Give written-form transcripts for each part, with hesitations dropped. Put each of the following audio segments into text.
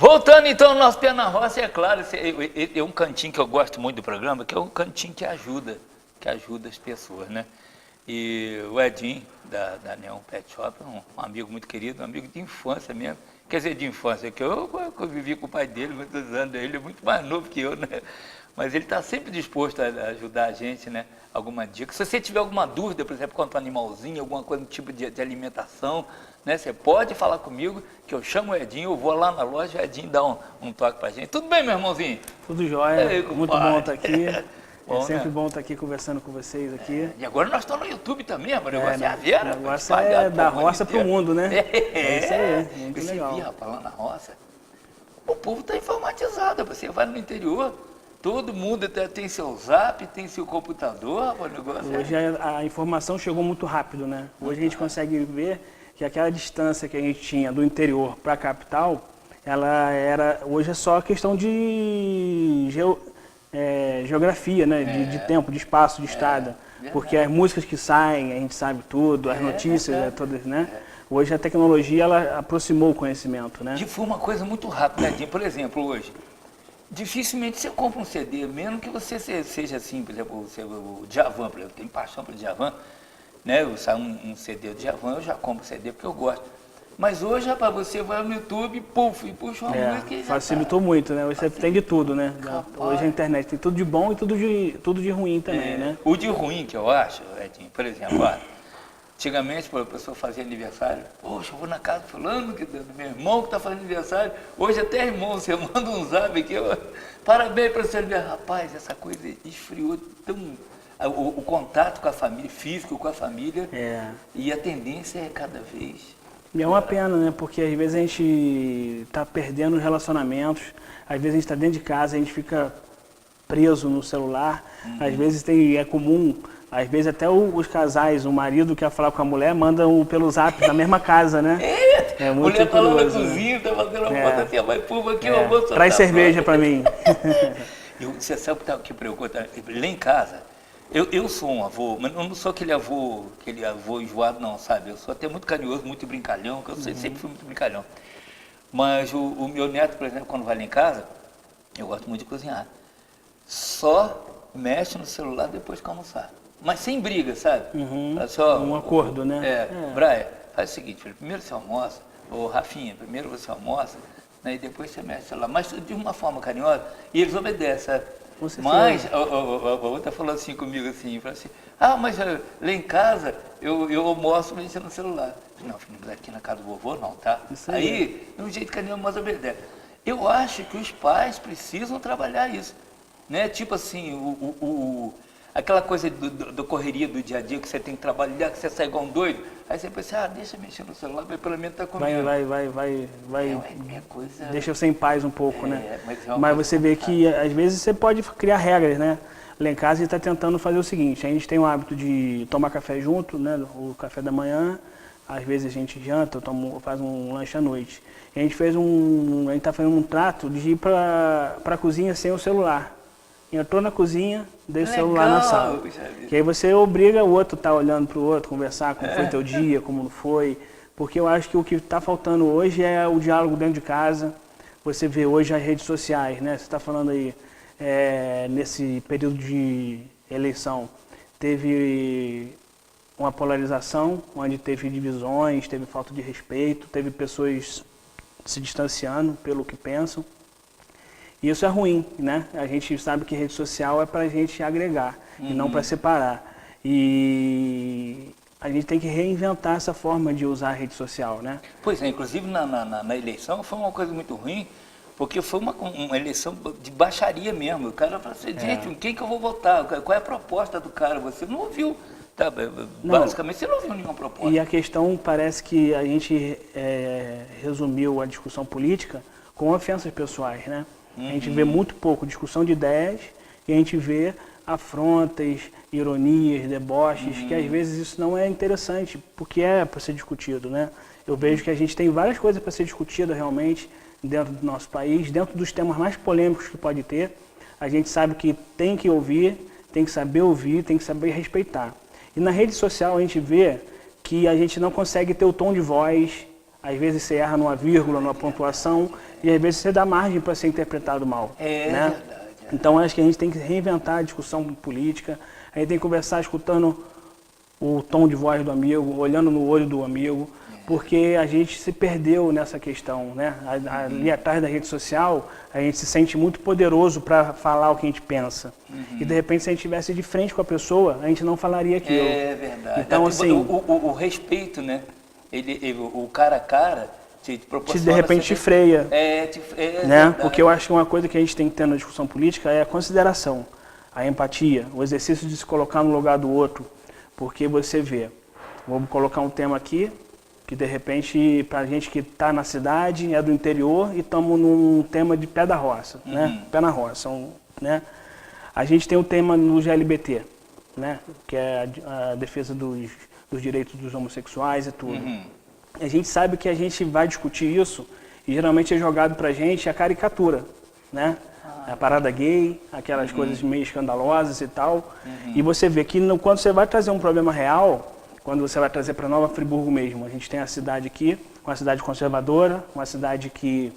Voltando então ao nosso Pé na Roça, é claro, é um cantinho que eu gosto muito do programa, que é um cantinho que ajuda as pessoas, né? E o Edinho, da Neon Pet Shop, um amigo muito querido, um amigo de infância mesmo. Quer dizer, de infância, que eu vivi com o pai dele muitos anos, ele é muito mais novo que eu, né? Mas ele está sempre disposto a ajudar a gente, né? Alguma dica. Se você tiver alguma dúvida, por exemplo, quanto ao animalzinho, alguma coisa do tipo de alimentação, né? Você pode falar comigo, que eu chamo o Edinho, eu vou lá na loja, o Edinho dá um toque pra gente. Tudo bem, meu irmãozinho? Tudo jóia, Ei, muito bom estar aqui. Bom, é sempre né? bom estar aqui conversando com vocês aqui. E agora nós estamos no YouTube também, o negócio é a O Vera. negócio é da roça pro mundo, né? É isso aí, muito você legal. via, rapaz, lá na roça, o povo está informatizado, você vai no interior, todo mundo tem seu zap, tem seu computador, rapaz, o negócio Hoje a informação chegou muito rápido, né? Hoje a gente consegue ver que aquela distância que a gente tinha do interior para a capital, hoje é só questão de geografia, né? De tempo, de espaço, de estrada. Porque as músicas que saem, a gente sabe tudo, as notícias, todas, né? Hoje a tecnologia, ela aproximou o conhecimento, né? E foi uma coisa muito rápida, por exemplo, hoje, dificilmente você compra um CD, mesmo que você seja assim, por exemplo, o Djavan, por exemplo, eu tenho paixão pelo Djavan, né? Eu saio um CD do Djavan, eu já compro o CD porque eu gosto. Mas hoje, rapaz, você vai no YouTube e puxa uma música e já facilitou muito, né? Hoje você tem de tudo, né? Hoje a internet tem tudo de bom e tudo de ruim também, né? O de ruim que eu acho, Edinho, por exemplo, antigamente, a pessoa fazia aniversário, poxa, eu vou na casa do fulano, do meu irmão que está fazendo aniversário, hoje até irmão, você manda um zap aqui, parabéns para o seu aniversário. Rapaz, essa coisa esfriou tão... O contato com a família, físico com a família, e a tendência é cada vez... E é uma pena, né? Porque às vezes a gente está perdendo os relacionamentos, às vezes a gente está dentro de casa, a gente fica preso no celular, às vezes é comum, às vezes até os casais, o marido quer falar com a mulher, manda pelo zap na mesma casa, né? É muito mulher tá lá na cozinha, tá fazendo uma foto assim, vai pô, aqui eu vou traz cerveja para mim. Você sabe o que preocupa? Lá em casa, eu sou um avô, mas eu não sou aquele avô enjoado não, sabe? Eu sou até muito carinhoso, muito brincalhão, que eu sempre fui muito brincalhão. Mas o meu neto, por exemplo, quando vai lá em casa, eu gosto muito de cozinhar. Só mexe no celular depois que almoçar. Mas sem briga, sabe? Só, um acordo, né? Brian, faz o seguinte, filho, primeiro você almoça, ou Rafinha, primeiro você almoça, né, e depois você mexe no celular. Mas de uma forma carinhosa, e eles obedecem, sabe? Mas a outra falou assim comigo, assim, falou assim, mas lá em casa eu almoço mexendo no celular. Não, filho, mas aqui na casa do vovô não, tá? Aí, de um jeito carinhoso, mas obedece. Eu acho que os pais precisam trabalhar isso, né? Tipo assim, aquela coisa da correria do dia a dia, que você tem que trabalhar, que você sai igual um doido, aí você pensa, deixa eu mexer no celular, mas pelo menos tá comigo. Vai coisa... Deixa você em paz um pouco, né? Mas você vê que às vezes você pode criar regras, né? Lá em casa a gente está tentando fazer o seguinte, a gente tem o hábito de tomar café junto, né? O café da manhã, às vezes a gente janta, faz um lanche à noite. E a gente está fazendo um trato de ir para a cozinha sem o celular. Entrou na cozinha, deixa o celular na sala. Que aí você obriga o outro a estar olhando para o outro, conversar como foi teu dia, como não foi. Porque eu acho que o que está faltando hoje é o diálogo dentro de casa. Você vê hoje as redes sociais, né? Você está falando aí, nesse período de eleição, teve uma polarização, onde teve divisões, teve falta de respeito, teve pessoas se distanciando pelo que pensam. E isso é ruim, né? A gente sabe que rede social é para a gente agregar e não para separar. E a gente tem que reinventar essa forma de usar a rede social, né? Pois é, inclusive na eleição foi uma coisa muito ruim, porque foi uma eleição de baixaria mesmo. O cara falou assim, gente, quem que eu vou votar? Qual é a proposta do cara? Você não ouviu, tá? Basicamente você não ouviu nenhuma proposta. E a questão parece que a gente resumiu a discussão política com ofensas pessoais, né? A gente vê muito pouco discussão de ideias e a gente vê afrontas, ironias, deboches, que às vezes isso não é interessante, porque é para ser discutido, né? Eu vejo que a gente tem várias coisas para ser discutida realmente dentro do nosso país, dentro dos temas mais polêmicos que pode ter. A gente sabe que tem que ouvir, tem que saber respeitar. E na rede social a gente vê que a gente não consegue ter o tom de voz, Às vezes você erra numa vírgula, numa pontuação, e às vezes você dá margem para ser interpretado mal. É né? verdade. Então acho que a gente tem que reinventar a discussão política, a gente tem que conversar escutando o tom de voz do amigo, olhando no olho do amigo, porque a gente se perdeu nessa questão, né? Ali atrás da rede social, a gente se sente muito poderoso para falar o que a gente pensa. E de repente, se a gente estivesse de frente com a pessoa, a gente não falaria aquilo. É verdade. Então, assim, o respeito, né? O cara a cara te proporciona... de repente te freia. né? Porque eu acho que uma coisa que a gente tem que ter na discussão política é a consideração, a empatia, o exercício de se colocar no lugar do outro. Porque você vê, vou colocar um tema aqui, que de repente, para a gente que está na cidade, é do interior, e estamos num tema de pé da roça, né? Pé na roça, né? A gente tem o tema no GLBT, né? Que é a defesa dos direitos dos homossexuais e tudo. A gente sabe que a gente vai discutir isso, e geralmente é jogado para a gente a caricatura, né? A parada gay, aquelas coisas meio escandalosas e tal. E você vê que quando você vai trazer um problema real, quando você vai trazer para Nova Friburgo mesmo, a gente tem a cidade aqui, uma cidade conservadora, uma cidade que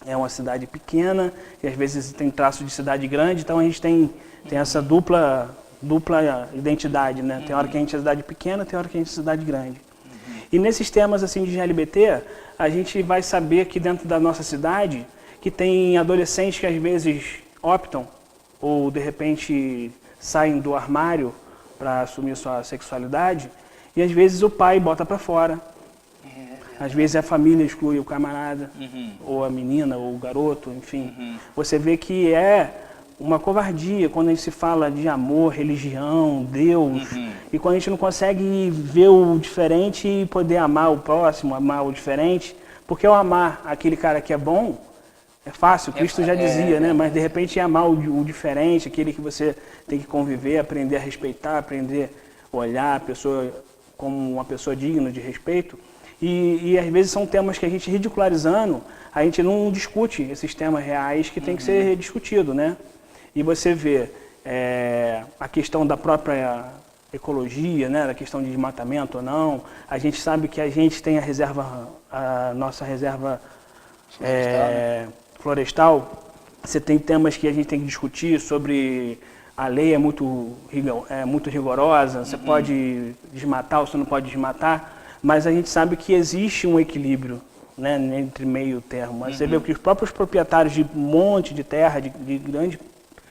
é uma cidade pequena, e às vezes tem traço de cidade grande, então a gente tem essa dupla identidade, né? Tem hora que a gente é cidade pequena, tem hora que a gente é cidade grande. E nesses temas assim de GLBT, a gente vai saber que dentro da nossa cidade, que tem adolescentes que às vezes optam, ou de repente saem do armário para assumir sua sexualidade, e às vezes o pai bota para fora. Às vezes a família exclui o camarada, ou a menina, ou o garoto, enfim. Você vê que é uma covardia quando a gente se fala de amor, religião, Deus, e quando a gente não consegue ver o diferente e poder amar o próximo, amar o diferente, porque ao amar aquele cara que é bom, é fácil, Cristo já dizia, né? Mas de repente amar o diferente, aquele que você tem que conviver, aprender a respeitar, aprender a olhar a pessoa como uma pessoa digna de respeito. E às vezes são temas que a gente ridicularizando, a gente não discute esses temas reais que tem que ser discutido, né? E você vê a questão da própria ecologia, né? A questão de desmatamento ou não. A gente sabe que a gente tem a nossa reserva florestal. Você tem temas que a gente tem que discutir sobre a lei é muito rigorosa, você pode desmatar ou você não pode desmatar, mas a gente sabe que existe um equilíbrio, né, entre meio termo. Mas você vê que os próprios proprietários de um monte de terra, de grande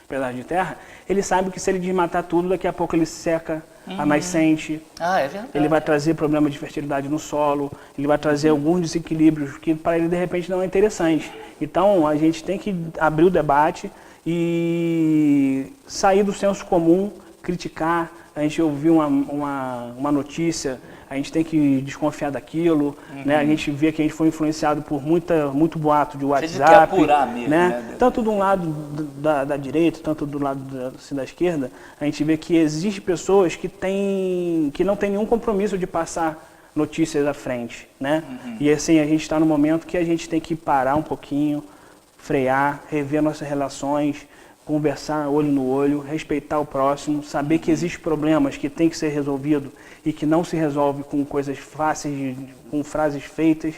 pedaço de terra, ele sabe que se ele desmatar tudo, daqui a pouco ele seca a nascente, é verdade. ele vai trazer problema de fertilidade no solo, ele vai trazer alguns desequilíbrios que para ele de repente não é interessante. Então a gente tem que abrir o debate e sair do senso comum, criticar. A gente ouviu uma notícia, a gente tem que desconfiar daquilo, né? A gente vê que a gente foi influenciado por muito boato de WhatsApp, você quer apurar mesmo, né? Tanto de um lado da direita, tanto do lado da esquerda, a gente vê que existem pessoas que não têm nenhum compromisso de passar notícias à frente, né? E assim, a gente está no momento que a gente tem que parar um pouquinho, frear, rever nossas relações, conversar olho no olho, respeitar o próximo, saber que existem problemas que tem que ser resolvido e que não se resolve com coisas fáceis, com frases feitas.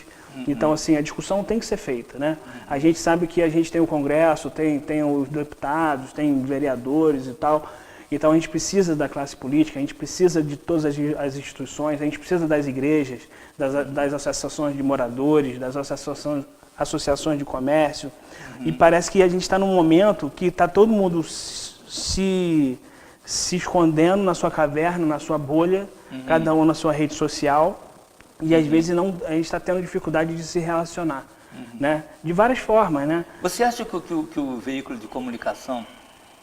Então, assim, a discussão tem que ser feita, né? A gente sabe que a gente tem o Congresso, tem os deputados, tem vereadores e tal. Então, a gente precisa da classe política, a gente precisa de todas as instituições, a gente precisa das igrejas, das associações de moradores, das associações de comércio. E parece que a gente está num momento que está todo mundo se escondendo na sua caverna, na sua bolha, cada um na sua rede social, e às vezes a gente está tendo dificuldade de se relacionar, né? De várias formas, né? Você acha que o veículo de comunicação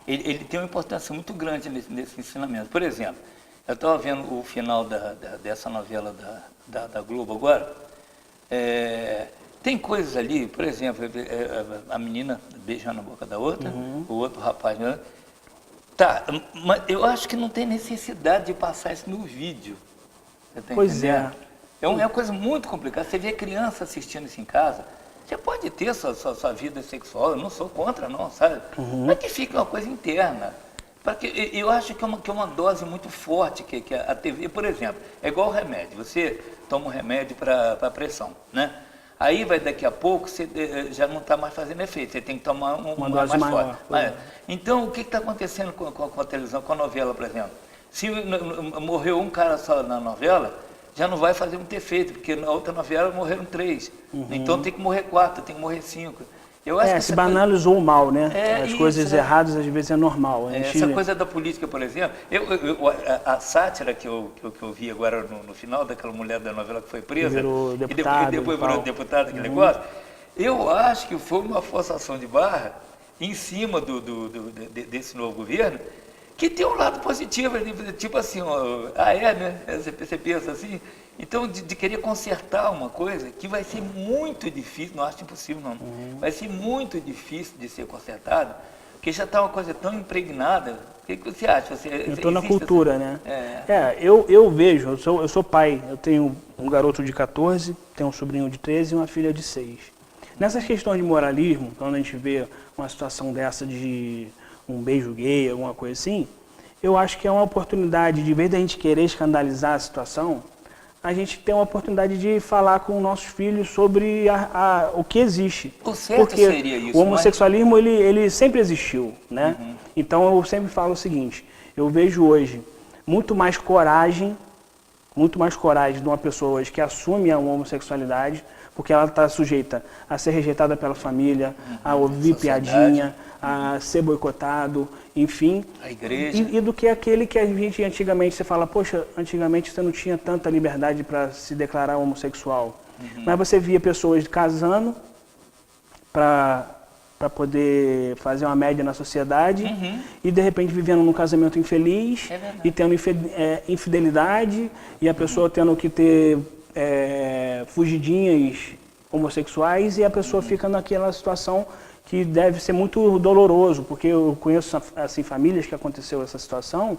ele tem uma importância muito grande nesse ensinamento? Por exemplo, eu estava vendo o final dessa novela da Globo agora. Tem coisas ali, por exemplo, a menina beijando a boca da outra, o outro rapaz, né? Tá, mas eu acho que não tem necessidade de passar isso no vídeo. Você tá entendendo? É uma coisa muito complicada. Você vê criança assistindo isso em casa, você pode ter sua vida sexual, eu não sou contra não, sabe? Mas que fique uma coisa interna. Eu acho que é uma dose muito forte que a TV, por exemplo, é igual o remédio. Você toma um remédio para pressão, né? Aí daqui a pouco você já não está mais fazendo efeito, você tem que tomar uma dose mais forte. Então, o que está acontecendo com a televisão, com a novela, por exemplo? Se morreu um cara só na novela, já não vai fazer muito efeito, porque na outra novela morreram 3. Então tem que morrer 4, tem que morrer 5. Eu acho que se banalizou o mal, né? As coisas erradas às vezes é normal. Essa coisa da política, por exemplo, a sátira que eu vi agora no final, daquela mulher da novela que foi presa, virou deputado, e depois virou deputada, aquele negócio, eu acho que foi uma forçação de barra em cima desse novo governo, que tem um lado positivo, tipo assim, né? Você pensa assim. Então, de querer consertar uma coisa que vai ser muito difícil, não acho impossível não, vai ser muito difícil de ser consertado, porque já está uma coisa tão impregnada. O que você acha? Eu estou na cultura, né? Eu vejo, eu sou pai, eu tenho um garoto de 14, tenho um sobrinho de 13 e uma filha de 6. Nessas questões de moralismo, quando a gente vê uma situação dessa de um beijo gay, alguma coisa assim, eu acho que é uma oportunidade, de vez da gente querer escandalizar a situação, a gente tem uma oportunidade de falar com nossos filhos sobre o que existe. O certo seria isso, o homossexualismo, ele sempre existiu, né? Então, eu sempre falo o seguinte, eu vejo hoje muito mais coragem de uma pessoa hoje que assume a homossexualidade, porque ela está sujeita a ser rejeitada pela família, a ouvir piadinha, a ser boicotado, enfim. A igreja. E do que aquele que a gente antigamente, você fala, poxa, antigamente você não tinha tanta liberdade para se declarar homossexual. Mas você via pessoas casando para poder fazer uma média na sociedade e de repente vivendo num casamento infeliz e tendo infidelidade e a pessoa tendo que ter fugidinhas homossexuais e a pessoa fica naquela situação que deve ser muito doloroso, porque eu conheço assim, famílias que aconteceu essa situação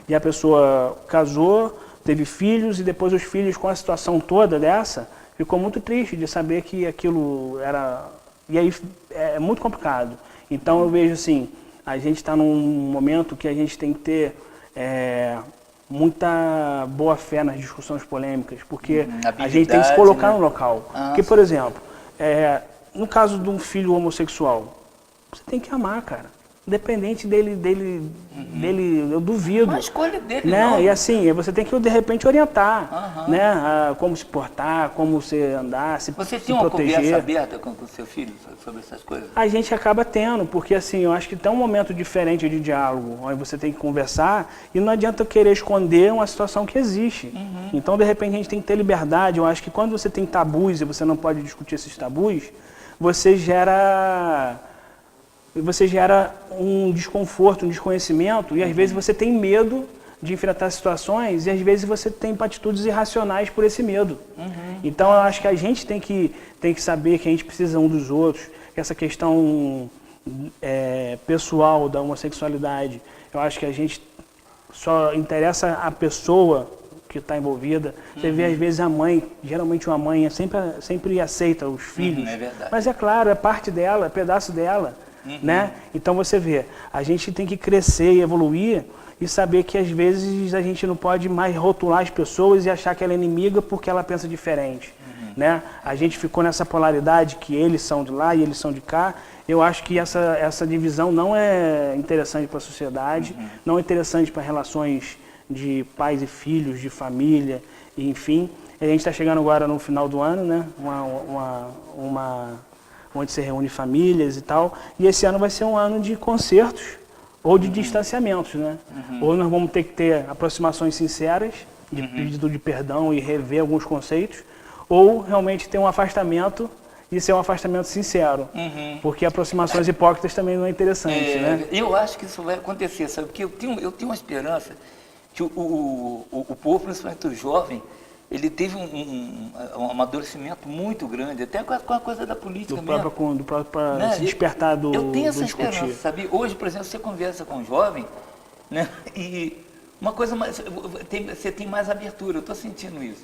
e a pessoa casou, teve filhos e depois os filhos com a situação toda dessa, ficou muito triste de saber que aquilo era... E aí é muito complicado. Então eu vejo assim, a gente está num momento que a gente tem que ter muita boa fé nas discussões polêmicas, porque a gente tem que se colocar no local. Porque, por exemplo, no caso de um filho homossexual, você tem que amar, cara. Independente dele, eu duvido. Uma escolha dele, né? não. E assim, você tem que, de repente, orientar, né? Como se portar, como você andar, se proteger. Você tem uma conversa aberta com o seu filho sobre essas coisas? A gente acaba tendo, porque assim, eu acho que tem um momento diferente de diálogo, onde você tem que conversar e não adianta querer esconder uma situação que existe. Então, de repente, a gente tem que ter liberdade. Eu acho que quando você tem tabus e você não pode discutir esses tabus, você gera um desconforto, um desconhecimento, e às vezes você tem medo de enfrentar situações, e às vezes você tem atitudes irracionais por esse medo. Então eu acho que a gente tem que saber que a gente precisa um dos outros, que essa questão pessoal da homossexualidade, eu acho que a gente só interessa a pessoa que está envolvida. Você vê às vezes a mãe, geralmente uma mãe sempre aceita os filhos, é verdade. Mas é claro, é parte dela, é pedaço dela. Né? Então você vê, a gente tem que crescer e evoluir e saber que às vezes a gente não pode mais rotular as pessoas e achar que ela é inimiga porque ela pensa diferente. Né? A gente ficou nessa polaridade que eles são de lá e eles são de cá. Eu acho que essa divisão não é interessante para a sociedade, não é interessante para relações de pais e filhos, de família, enfim. A gente está chegando agora no final do ano, né? Onde se reúne famílias e tal, e esse ano vai ser um ano de concertos ou de distanciamentos, né? Ou nós vamos ter que ter aproximações sinceras, de pedido de perdão e rever alguns conceitos, ou realmente ter um afastamento e ser um afastamento sincero, porque aproximações hipócritas também não é interessante, né? Eu acho que isso vai acontecer, sabe? Porque eu tenho uma esperança que o povo, principalmente o jovem, ele teve um amadurecimento muito grande, até com a coisa da política mesmo. Do próprio né? Se despertar do Eu tenho essa discutir. esperança, sabe? Hoje, por exemplo, você conversa com um jovem, né? E uma coisa mais... Você tem mais abertura, eu estou sentindo isso.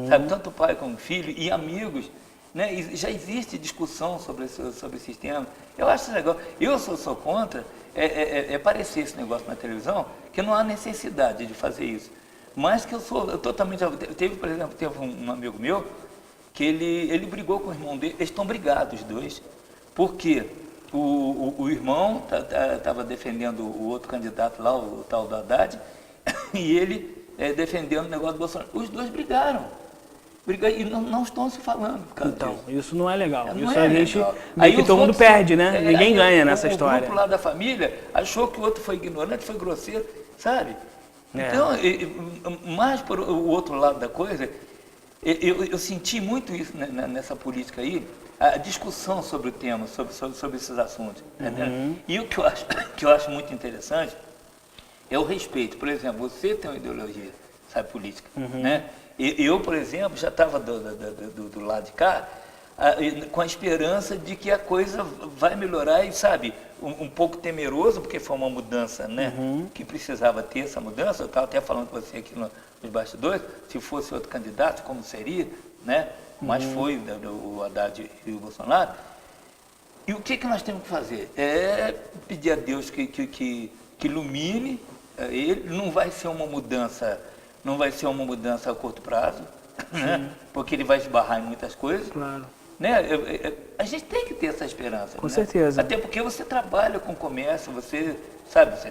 Sabe? Tanto pai como filho e amigos, né? E já existe discussão sobre esse tema. Eu acho legal. Eu sou contra aparecer esse negócio na televisão, que não há necessidade de fazer isso. Mas que eu totalmente... por exemplo, teve um amigo meu que ele brigou com o irmão dele. Eles estão brigados, os dois. Por quê? O irmão estava defendendo o outro candidato lá, o tal do Haddad, e ele defendendo o negócio do Bolsonaro. Os dois brigaram. E não estão se falando. Então, isso não é legal. Não isso é a gente legal. meio que todo mundo perde, né? Ninguém ganha nessa história. O grupo lá da família achou que o outro foi ignorante, foi grosseiro, sabe? Então, mais por o outro lado da coisa, eu senti muito isso nessa política aí, a discussão sobre o tema, sobre esses assuntos. E o que eu acho muito interessante é o respeito. Por exemplo, você tem uma ideologia, sabe, política, né? Eu, por exemplo, já estava do lado de cá, com a esperança de que a coisa vai melhorar e, sabe, um pouco temeroso, porque foi uma mudança, né, que precisava ter essa mudança. Eu estava até falando com você aqui nos bastidores, se fosse outro candidato, como seria, né? Mas foi o Haddad e o Bolsonaro. E o que nós temos que fazer? É pedir a Deus que ilumine ele. Não vai ser uma mudança a curto prazo, né? Porque ele vai esbarrar em muitas coisas. Claro. Né? A gente tem que ter essa esperança. Com certeza. Até porque você trabalha com comércio, você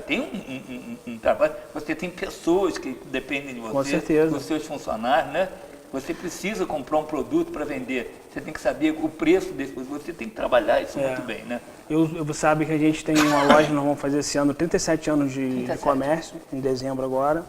tem um trabalho, você tem pessoas que dependem de você, com certeza, os seus funcionários, né? Você precisa comprar um produto para vender, você tem que saber o preço desse produto, você tem que trabalhar isso muito bem, né? Você sabe que a gente tem uma loja, nós vamos fazer esse ano 37 anos de comércio, em dezembro agora.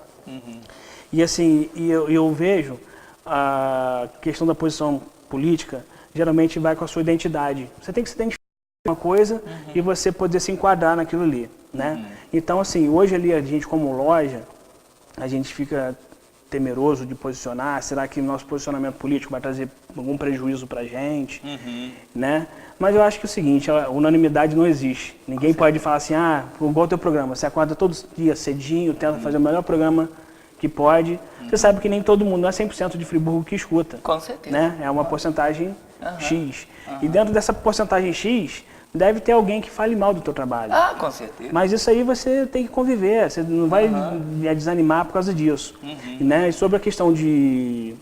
E assim, eu vejo a questão da posição política, geralmente vai com a sua identidade. Você tem que se identificar com uma coisa e você poder se enquadrar naquilo ali, né? Então, assim, hoje ali a gente como loja, a gente fica temeroso de posicionar. Será que o nosso posicionamento político vai trazer algum prejuízo para a gente, né? Mas eu acho que é o seguinte, a unanimidade não existe. Ninguém pode falar assim, igual o teu programa, você acorda todos os dias cedinho, tenta fazer o melhor programa que pode. Você sabe que nem todo mundo, não é 100% de Friburgo que escuta. Com certeza. Né? É uma porcentagem X. E dentro dessa porcentagem X, deve ter alguém que fale mal do teu trabalho. Com certeza. Mas isso aí você tem que conviver, você não vai desanimar por causa disso. Né? E sobre a questão de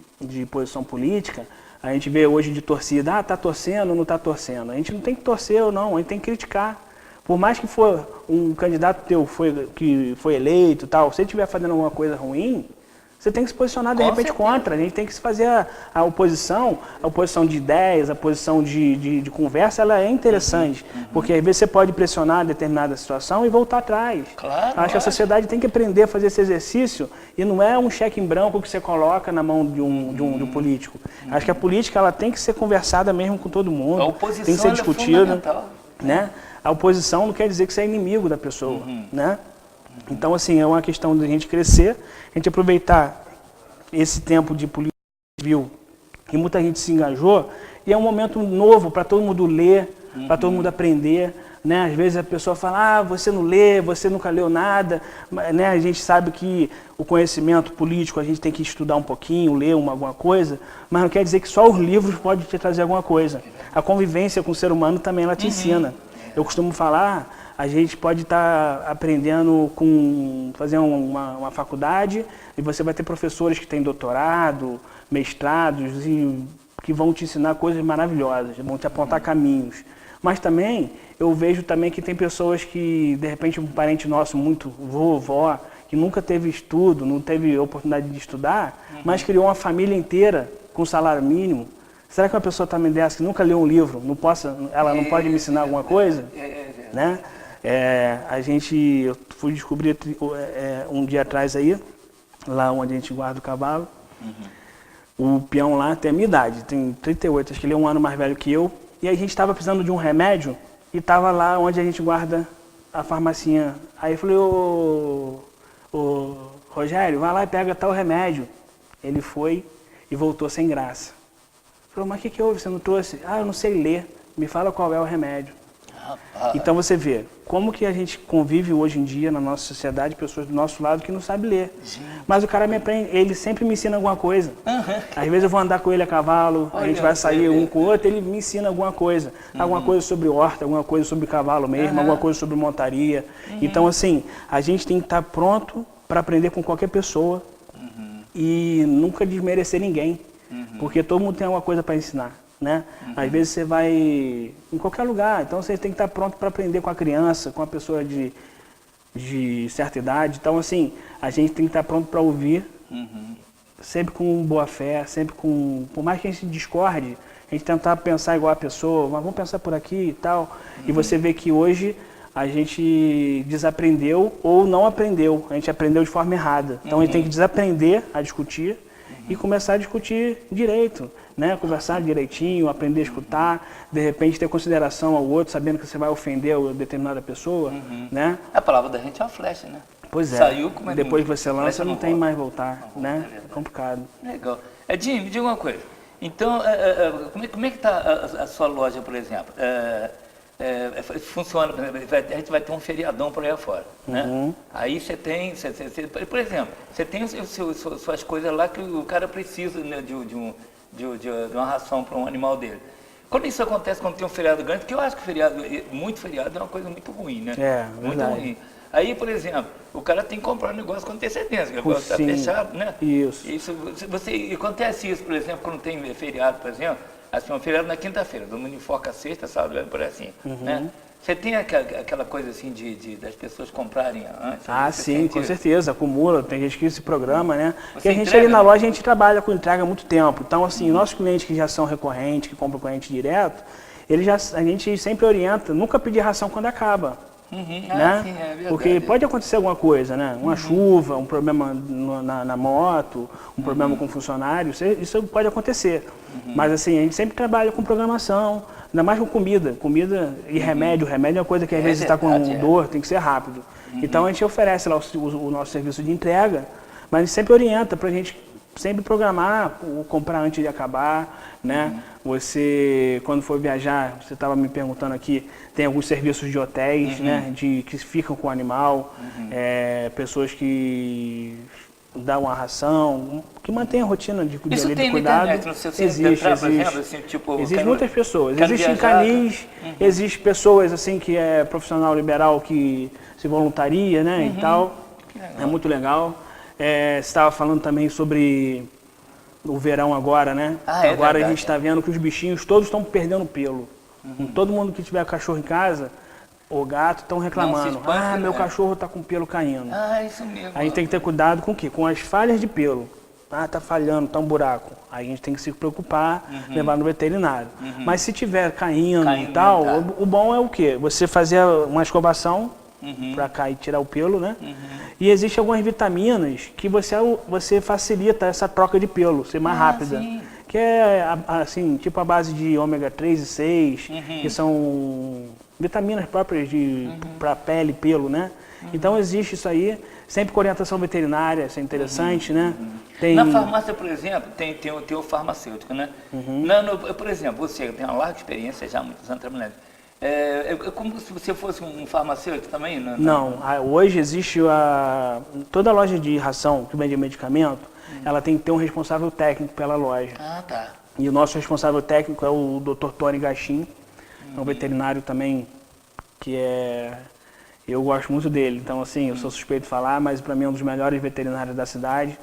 posição política, a gente vê hoje de torcida, tá torcendo ou não tá torcendo. A gente não tem que torcer ou não, a gente tem que criticar. Por mais que for um candidato teu que foi eleito, tal, se ele estiver fazendo alguma coisa ruim, você tem que se posicionar de repente contra. A gente tem que se fazer a oposição de ideias, a posição de conversa, ela é interessante. Porque às vezes você pode pressionar determinada situação e voltar atrás. Claro, acho que a sociedade tem que aprender a fazer esse exercício e não é um cheque em branco que você coloca na mão de um político. Acho que a política ela tem que ser conversada mesmo com todo mundo. A oposição tem que ser discutida. Né? A oposição não quer dizer que você é inimigo da pessoa, né? Então, assim, é uma questão de a gente crescer, a gente aproveitar esse tempo de política civil, que muita gente se engajou, e é um momento novo para todo mundo ler, para todo mundo aprender, né? Às vezes a pessoa fala, você não lê, você nunca leu nada, né? A gente sabe que o conhecimento político a gente tem que estudar um pouquinho, ler alguma coisa, mas não quer dizer que só os livros podem te trazer alguma coisa. A convivência com o ser humano também ela te ensina. Eu costumo falar, a gente pode estar aprendendo fazer uma faculdade e você vai ter professores que têm doutorado, mestrados e que vão te ensinar coisas maravilhosas, vão te apontar caminhos. Mas também, eu vejo também que tem pessoas que, de repente, um parente nosso, muito vovó, que nunca teve estudo, não teve oportunidade de estudar, mas criou uma família inteira com salário mínimo. Será que uma pessoa também dessa, que nunca leu um livro, ela não pode me ensinar alguma coisa? Né? Eu fui descobrir um dia atrás aí, lá onde a gente guarda o cavalo, o peão lá tem a minha idade, tem 38, acho que ele é um ano mais velho que eu, e a gente estava precisando de um remédio e estava lá onde a gente guarda a farmacinha. Aí eu falei, ô Rogério, vai lá e pega tal remédio. Ele foi e voltou sem graça. Falou, mas o que houve? Você não trouxe? Eu não sei ler. Me fala qual é o remédio. Então você vê, como que a gente convive hoje em dia na nossa sociedade, pessoas do nosso lado que não sabem ler. Mas o cara ele sempre me ensina alguma coisa. Às vezes eu vou andar com ele a cavalo, a gente vai sair um com o outro, ele me ensina alguma coisa. Alguma coisa sobre horta, alguma coisa sobre cavalo mesmo, alguma coisa sobre montaria. Então assim, a gente tem que estar pronto para aprender com qualquer pessoa e nunca desmerecer ninguém. Porque todo mundo tem alguma coisa para ensinar. Né? Às vezes você vai em qualquer lugar, então você tem que estar pronto para aprender com a criança, com a pessoa de certa idade. Então, assim, a gente tem que estar pronto para ouvir, sempre com boa fé, sempre com... Por mais que a gente discorde, a gente tentar pensar igual a pessoa, mas vamos pensar por aqui e tal. E você vê que hoje a gente desaprendeu ou não aprendeu, a gente aprendeu de forma errada. Então, a gente tem que desaprender a discutir e começar a discutir direito, né? Conversar direitinho, aprender a escutar, de repente ter consideração ao outro, sabendo que você vai ofender uma determinada pessoa, né? A palavra da gente é uma flecha, né? Pois é. Saiu, como depois que você lança, não tem mais voltar, né? É complicado. Legal. Edinho, me diga uma coisa. Então, como é que está a sua loja, por exemplo? Funciona, a gente vai ter um feriadão por aí afora, né? Aí você tem, por exemplo, você tem suas coisas lá que o cara precisa, né, de uma ração para um animal dele. Quando isso acontece, quando tem um feriado grande, porque eu acho que muito feriado é uma coisa muito ruim, né? Muito ruim. Aí, por exemplo, o cara tem que comprar um negócio com antecedência, que está fechado, né? Isso. E acontece isso, por exemplo, quando tem feriado, por exemplo, assim, um feriado na quinta-feira, domingo enfoca sexta, sábado, por assim, né? Você tem aquela coisa assim das pessoas comprarem antes? Sim, com certeza, acumula, tem gente que se programa, né? Porque a gente ali na loja, a gente trabalha com entrega há muito tempo, então assim, nossos clientes que já são recorrentes, que compram com a gente direto, a gente sempre orienta, nunca pedir ração quando acaba. Né? Sim, é verdade. Porque pode acontecer alguma coisa, né? Uma chuva, um problema na moto, um problema com o funcionário, isso pode acontecer. Mas assim, a gente sempre trabalha com programação, ainda mais com comida. Comida e remédio. Remédio é uma coisa que às vezes está com dor, tem que ser rápido. Então a gente oferece lá o nosso serviço de entrega, mas a gente sempre orienta para a gente sempre programar, comprar antes de acabar, né? Você, quando for viajar, você estava me perguntando aqui, tem alguns serviços de hotéis, né? Que ficam com o animal, pessoas que dão uma ração, que mantém a rotina de cuidado. Isso tem cuidado. Na internet, no seu Existe. por exemplo, assim, tipo, Existem muitas pessoas. Existem canis, existem pessoas assim que é profissional liberal que se voluntaria, né? E tal. É muito legal. Você estava falando também sobre o verão agora, né? Agora verdade, a gente está vendo que os bichinhos todos estão perdendo pelo. Todo mundo que tiver cachorro em casa, ou gato, estão reclamando. Meu cachorro está com pelo caindo. Isso mesmo. A gente tem que ter cuidado com o quê? Com as falhas de pelo. Tá falhando, tá um buraco. Aí a gente tem que se preocupar, levar no veterinário. Mas se tiver caindo e tal, o bom é o quê? Você fazer uma escovação para cair e tirar o pelo, né? E existem algumas vitaminas que você facilita essa troca de pelo, ser mais rápida. Que é, assim, tipo a base de ômega 3 e 6, que são vitaminas próprias para pele e pelo, né? Então existe isso aí, sempre com orientação veterinária, isso é interessante, né? Na farmácia, por exemplo, tem o farmacêutico, né? Por exemplo, você tem uma larga experiência já, muitos anos trabalhando. É como se você fosse um farmacêutico também? Não, hoje existe toda loja de ração que vende medicamento, ela tem que ter um responsável técnico pela loja. Tá. E o nosso responsável técnico é o Dr. Tony Gachim, é um veterinário também que eu gosto muito dele. Então, assim, eu sou suspeito de falar, mas para mim é um dos melhores veterinários da cidade.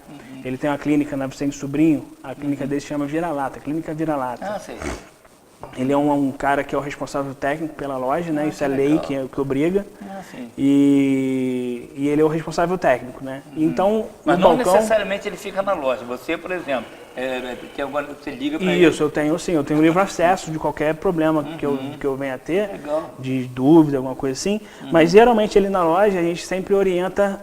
Ele tem uma clínica na Vicente Sobrinho, a clínica dele se chama Vira-Lata, Clínica Vira-Lata. Sei. Ele é um cara que é o responsável técnico pela loja, né? Isso é lei que obriga. Sim. E ele é o responsável técnico, né? Então, mas não necessariamente ele fica na loja. Você, por exemplo, você liga para ele. Isso, eu tenho livre acesso de qualquer problema que eu venha a ter, de dúvida, alguma coisa assim. Mas geralmente ele na loja, a gente sempre orienta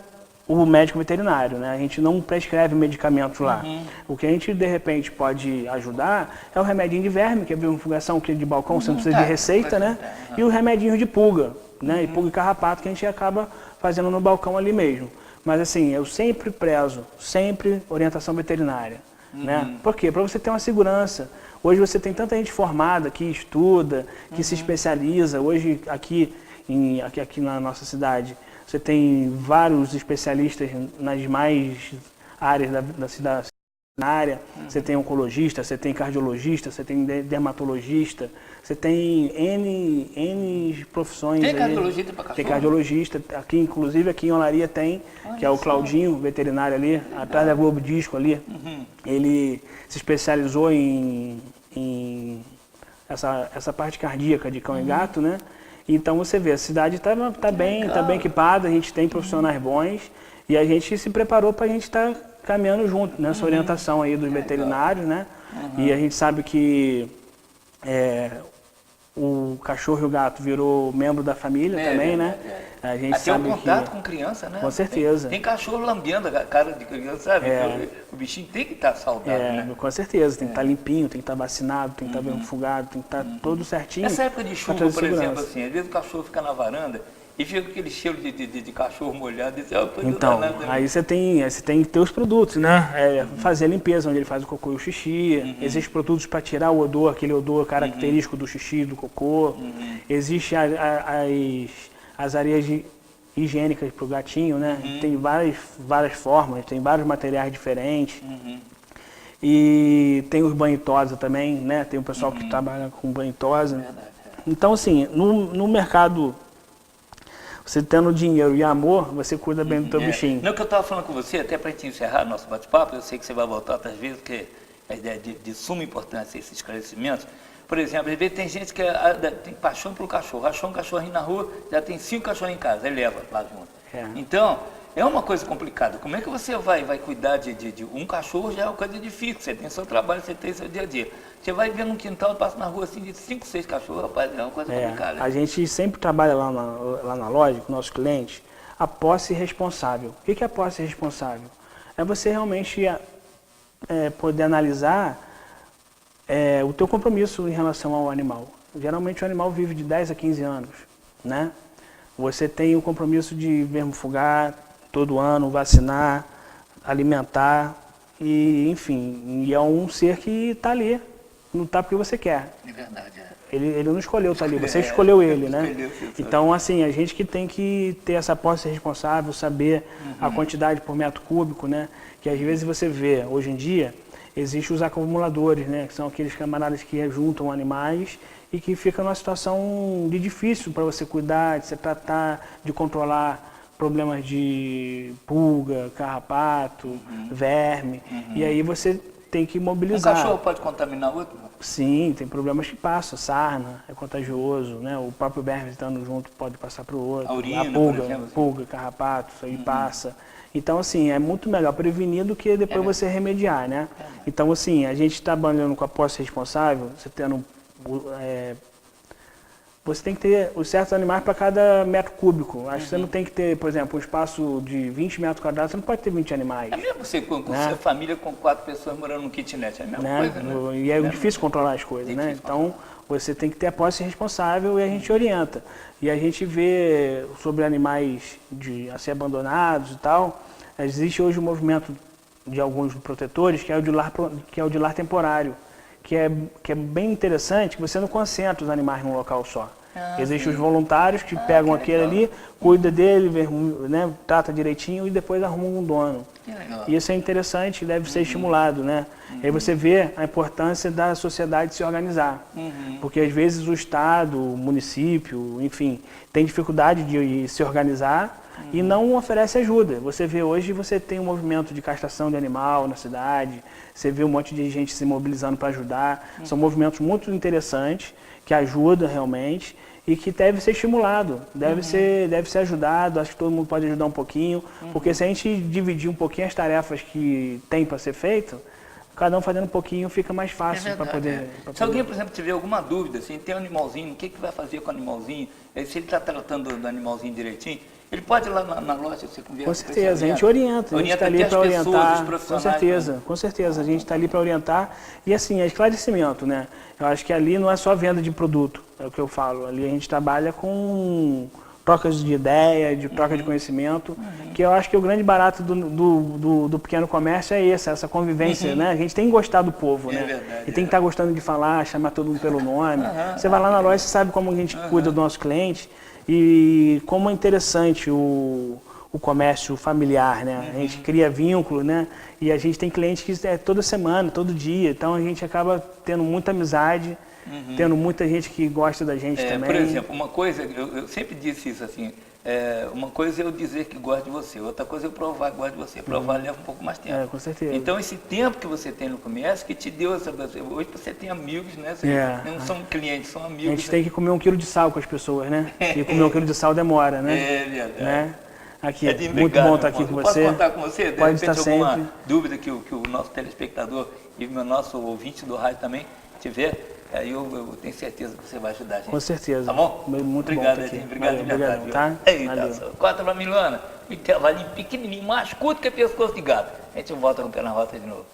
o médico veterinário, né? A gente não prescreve medicamentos lá. O que a gente, de repente, pode ajudar é o remedinho de verme, que é biofugação de balcão, você não precisa de receita, né? E o remedinho de pulga, né? E pulga e carrapato, que a gente acaba fazendo no balcão ali mesmo. Mas assim, eu sempre prezo, sempre orientação veterinária, né? Por quê? Para você ter uma segurança. Hoje você tem tanta gente formada que estuda, que se especializa. Hoje aqui na nossa cidade, você tem vários especialistas nas mais áreas da cidade. Na área, você tem oncologista, você tem cardiologista, você tem dermatologista, você tem N profissões. Tem cardiologista para cachorro? Tem cardiologista, inclusive aqui em Olaria tem, que é o Claudinho, veterinário ali, atrás da Globo Disco ali. Ele se especializou em essa parte cardíaca de cão e gato, né? Então você vê, a cidade está bem equipada, a gente tem profissionais bons e a gente se preparou para a gente estar caminhando junto nessa orientação aí dos veterinários, né? E a gente sabe que o cachorro e o gato virou membro da família também, né? A gente sabe tem um contato com criança, né? Com certeza. Tem cachorro lambendo a cara de criança, sabe? O bichinho tem que estar saudável, né? Com certeza. Tem que estar limpinho, tem que estar vacinado, tem que estar bem fugado, tem que estar todo certinho. Nessa época de chuva, por exemplo, assim, às vezes o cachorro fica na varanda e fica com aquele cheiro de cachorro molhado. Então, aí você tem que ter os produtos, né? Fazer a limpeza, onde ele faz o cocô e o xixi. Existem produtos para tirar o odor, aquele odor característico do xixi, do cocô. Existem as areias higiênicas para o gatinho, né? Tem várias formas, tem vários materiais diferentes. E tem os banho-tosa também, né? Tem o pessoal que trabalha com banho-tosa. Então, assim, no mercado, você tendo dinheiro e amor, você cuida bem do teu bichinho. Não, que eu estava falando com você, até para a gente encerrar nosso bate-papo, eu sei que você vai voltar outras vezes, porque a ideia de suma importância esses esclarecimentos. Por exemplo, às vezes tem gente que tem paixão pelo cachorro. Achou um cachorrinho na rua, já tem 5 cachorros em casa, ele leva lá junto. Então, é uma coisa complicada. Como é que você vai cuidar de um cachorro? Já é uma coisa difícil. Você tem seu trabalho, você tem seu dia a dia. Você vai ver num quintal, passa na rua assim de 5, 6 cachorros, rapaz, é uma coisa complicada. A gente sempre trabalha lá na loja com nossos clientes a posse responsável. O que é a posse responsável? É você realmente poder analisar o teu compromisso em relação ao animal. Geralmente o animal vive de 10 a 15 anos, né? Você tem o compromisso de vermifugar todo ano, vacinar, alimentar, e enfim, e é um ser que está ali, não está porque você quer. É verdade, Ele não escolheu estar ali, você escolheu ele, né? Então, assim, a gente que tem que ter essa posse responsável, saber a quantidade por metro cúbico, né? Que às vezes você vê, hoje em dia, existem os acumuladores, né? Que são aqueles camaradas que juntam animais e que ficam numa situação de difícil para você cuidar, de você tratar, de controlar problemas de pulga, carrapato, verme. E aí você tem que mobilizar. Um cachorro pode contaminar outro? Sim, tem problemas que passam. Sarna é contagioso, né? O próprio verme estando junto pode passar para o outro. A urina, pulga, por exemplo, pulga, carrapato, isso aí passa. Então, assim, é muito melhor prevenir do que depois você remediar, né? Então, assim, a gente está trabalhando com a posse responsável, você tendo... você tem que ter os certos animais para cada metro cúbico. Acho que você não tem que ter, por exemplo, um espaço de 20 metros quadrados, você não pode ter 20 animais. É mesmo você com sua família com 4 pessoas morando num kitnet, é a mesma coisa, né? E é difícil controlar as coisas, né? Então, você tem que ter a posse responsável e a gente orienta. E a gente vê sobre animais a ser abandonados e tal. Existe hoje um movimento de alguns protetores que é o de lar temporário, que é bem interessante, que você não concentra os animais num local só. Existem os voluntários que pegam aquele ali, cuida dele, né, trata direitinho e depois arruma um dono. E isso é interessante, deve ser estimulado, né? E aí você vê a importância da sociedade se organizar. Porque às vezes o Estado, o município, enfim, tem dificuldade de se organizar e não oferece ajuda. Você vê hoje, você tem um movimento de castração de animal na cidade, você vê um monte de gente se mobilizando para ajudar. São movimentos muito interessantes, que ajudam realmente e que deve ser estimulado, deve ser ajudado. Acho que todo mundo pode ajudar um pouquinho, porque se a gente dividir um pouquinho as tarefas que tem para ser feito, cada um fazendo um pouquinho fica mais fácil para poder... Se alguém, por exemplo, tiver alguma dúvida, assim, tem um animalzinho, o que vai fazer com o animalzinho, se ele está tratando do animalzinho direitinho, ele pode ir lá na loja, você conversa. Com certeza, a gente orienta, a gente está ali para orientar. Com certeza, a gente está ali para orientar. E assim, é esclarecimento, né? Eu acho que ali não é só venda de produto, é o que eu falo. Ali a gente trabalha com trocas de ideia, de troca de conhecimento, que eu acho que o grande barato do pequeno comércio é essa convivência, né? A gente tem que gostar do povo, né? Verdade, E tem que estar gostando de falar, chamar todo mundo pelo nome. Você vai lá na loja, você sabe como a gente cuida do nosso cliente e como é interessante o comércio familiar, né? A gente cria vínculo, né? E a gente tem cliente que é toda semana, todo dia, então a gente acaba tendo muita amizade, tendo muita gente que gosta da gente também. Por exemplo, uma coisa, eu sempre disse isso assim, uma coisa é eu dizer que gosto de você, outra coisa é eu provar que gosto de você. Provar leva um pouco mais tempo. Com certeza. Então esse tempo que você tem no comércio que te deu essa... Hoje você tem amigos, né? Não são clientes, são amigos. A gente tem que comer 1 quilo de sal com as pessoas, né? E comer 1 quilo de sal demora, né? É verdade. Né? Aqui, Edinho, muito obrigado, bom estar aqui com você. Posso contar com você? Pode De repente, estar alguma sempre. dúvida que o nosso telespectador e o nosso ouvinte do rádio também tiver, aí eu tenho certeza que você vai ajudar a gente. Com certeza. Tá bom? Muito obrigado, bom estar aqui. Edinho. Obrigado de verdade. Obrigadão, tá? Eita, corta pra mim, Luana. Um intervalinho pequenininho, mais curto que pescoço de gato. A gente volta com o Pé na Rota de novo.